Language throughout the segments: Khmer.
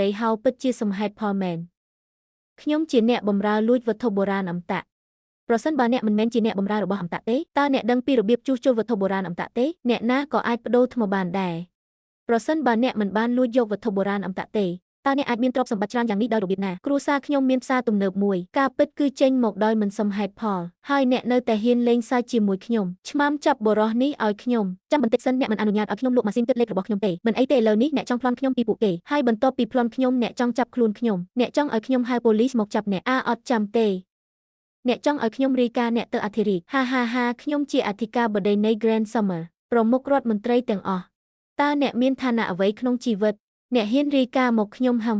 ដីហៅពិតជាសំហេតុផលមែនខ្ញុំជាអ្នកបម្រើលួចវត្ថុបុរាណអមតៈប្រសិនបើអ្នកមិនមែនជាអ្នកបម្រើរបស់អមតៈទេតើអ្នកដឹងពីរបៀបជួសជុលវត្ថុបុរាណអមតៈទេអ្នកណាក៏អាចបដូរថ្មបានដែរប្រសិនបើអ្នកមិនបានលួចយកវត្ថុបុរាណអមតៈទេតើអ្នកអាចមានទ្រព្យសម្បត្តិច្រើនយ៉ាងនេះដោយរបៀបណាគ្រួសារខ្ញុំមានផ្សារទំនើបមួយការពិតគឺចេញមកដោយមិនសមហេតុផលហើយអ្នកនៅតែហ៊ានលេងសើចជាមួយខ្ញុំឆ្មាំចាប់បរោះនេះឲ្យខ្ញុំចាំបន្តិចសិនអ្នកមិនអនុញ្ញាតឲ្យខ្ញុំលក់ម៉ាស៊ីនគិតលេខរបស់ខ្ញុំទេមិនអីទេឥឡូវនេះអ្នកចង់ប្លន់ខ្ញុំពីពួកគេហើយបន្ទាប់ពីប្លន់ខ្ញុំអ្នកចង់ចាប់ខ្លួនខ្ញុំអ្នកចង់ឲ្យខ្ញុំហៅប៉ូលីសមកចាប់អ្នកអត់ចាំទេអ្នកចង់ឲ្យខ្ញុំរាយការណ៍អ្នកទៅអធិរាជហាខ្ញុំជាអធិការបតីនៃ Grand Summer ប្រមុខរដ្ឋមន្ត្រីទាំងអស់តើអ្នកមានឋានៈអ្វីក្នុងជីវិតអ្នកហ៊ានរាយការណ៍មកខ្ញុំហឹម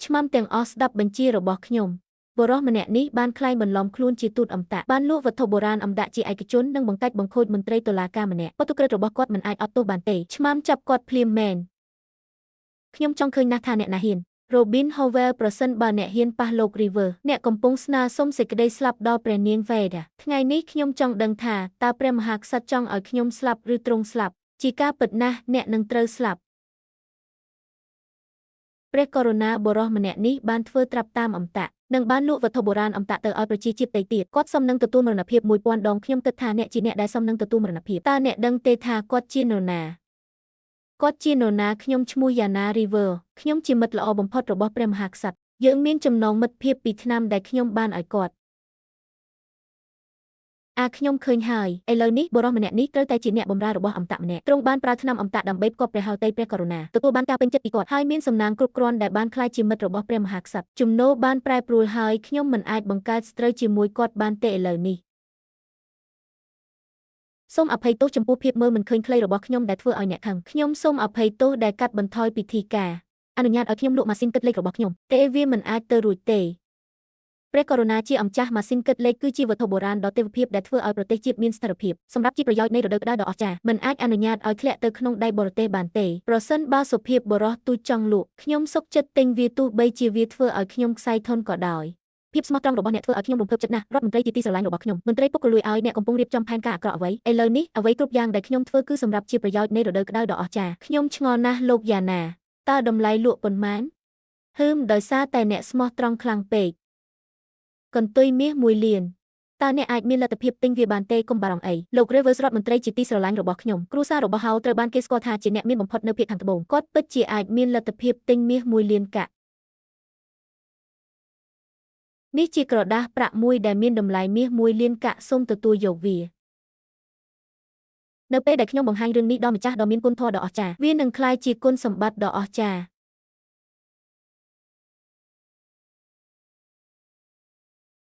ឆ្មាំទាំងអស់ស្ដាប់បញ្ជារបស់ខ្ញុំបុរសម្នាក់នេះបានក្លែងបន្លំខ្លួនជាទូតអមតៈបានលក់វត្ថុបុរាណអមតៈជាឯកជននិងបង្កាច់បង្ខូចមន្ត្រីតុលាការម្នាក់ប៉ុន្តែក្រិតរបស់គាត់មិនអាចអត់ទោសបានទេឆ្មាំចាប់គាត់ភ្លាមមែនខ្ញុំចង់ឃើញណាស់ថាអ្នកណាហ៊ាន Robin Howell ប្រសិនបើអ្នកហ៊ានប៉ះលោក River អ្នកកំពុងស្នើសុំសេចក្តីស្លាប់ដល់ព្រះនាង Veda ថ្ងៃនេះខ្ញុំចង់ដឹងថាតើព្រះមហាក្សត្រចង់ឲ្យខ្ញុំស្លាប់ឬទ្រង់ស្លាប់ជាការពិតណាស់អ្នកនឹងត្រូវស្លាប់ព្រះករុណាបរោះម្នាក់នេះបានធ្វើត្រាប់តាមអមតៈនិងបានលក់វត្ថុបុរាណអមតៈទៅឲ្យប្រជាជាតិដីទៀតគាត់សមនឹងទទួលមរណភាព1000ដងខ្ញុំគិតថាអ្នកជាអ្នកដែលសមនឹងទទួលមរណភាពតើអ្នកដឹងទេថាគាត់ជានរណាគាត់ជានរណាខ្ញុំឈ្មោះយ៉ាណា River ខ្ញុំជាមិត្តល្អបំផុតរបស់ព្រះមហាក្សត្រយើងមានចំណងមិត្តភាពពីឆ្នាំដែលខ្ញុំបានឲ្យគាត់ខ្ញុំឃើញហើយឥឡូវនេះបុរសម្នាក់នេះត្រូវតែជាអ្នកបម្រើរបស់អមតៈម្នាក់ទ្រង់បានប្រើថ្នាំអមតៈដើម្បីផ្គប់ព្រះហឫទ័យព្រះករុណាទទួលបានការពេញចិត្តពីគាត់ហើយមានសំណាងគ្រប់គ្រាន់ដែលបានក្លាយជាមិត្តរបស់ព្រះមហាក្សត្រចំណូលបានប្រែប្រួលហើយខ្ញុំមិនអាចបង្កើតស្ត្រូវជាមួយគាត់បានទេឥឡូវនេះសូមអភ័យទោសចំពោះភាពមើលមិនឃើញខ្លីរបស់ខ្ញុំដែលធ្វើឲ្យអ្នកខឹងខ្ញុំសូមអភ័យទោសដែលកាត់បន្ថយពិធីការអនុញ្ញាតឲ្យខ្ញុំលក់ម៉ាស៊ីនគិតលេខរបស់ខ្ញុំទេវាមិនអាចទៅរួចទេព្រះករុណាជាម្ចាស់ម៉ាស៊ីនគិតលេខគឺជាវត្ថុបុរាណដ៏ទេវភាពដែលធ្វើឲ្យប្រទេសជាតិមានស្ថិរភាពសម្រាប់ជាប្រយោជន៍នៃរដូវក្តៅដ៏អស្ចារ្យមិនអាចអនុញ្ញាតឲ្យធ្លាក់ទៅក្នុងដៃបរទេសបានទេប្រសិនបើសុភាពបរោះទូចង់លក់ខ្ញុំសុខចិត្តទិញវាទោះបីជាវាធ្វើឲ្យខ្ញុំខ្សែធនក៏ដោយភាពស្មោះត្រង់របស់អ្នកធ្វើឲ្យខ្ញុំរំភើបចិត្តណាស់រដ្ឋមន្ត្រីជាទីស្រឡាញ់របស់ខ្ញុំមន្ត្រីពុករលួយឲ្យអ្នកកំពុងរៀបចំផែនការអាក្រក់អ្វីឥឡូវនេះអ្វីគ្រប់យ៉ាងដែលខ្ញុំធ្វើគឺសម្រាប់ជាប្រយោជន៍នៃរដូវក្តៅដ៏អស្ចារ្យខ្ញុំឆ្ងល់ណាស់លោកយ៉ាណាតើតម្លៃលក់ប៉ុន្មានដោយសារតែអ្នកស្មោះត្រង់ខ្លាំងពេកកន្ទុយមាស1លានតើអ្នកអាចមានលទ្ធភាពទិញវាបានទេកុំបារម្ភអីលោក Rivers រដ្ឋមន្ត្រីជាទីស្រឡាញ់របស់ខ្ញុំគ្រួសាររបស់ Howe ត្រូវបានគេស្គាល់ថាជាអ្នកមានបំផុតនៅភាគខាងត្បូងគាត់ពិតជាអាចមានលទ្ធភាពទិញមាស1លានកាក់នេះជាក្រដាសប្រាក់មួយដែលមានតម្លៃមាស1លានកាក់សូមទទួលយកវានៅពេលដែលខ្ញុំបង្ហាញរឿងនេះដល់ម្ចាស់ដ៏មានគុណធម៌ដ៏អស្ចារ្យវានឹងក្លាយជាគុណសម្បត្តិដ៏អស្ចារ្យ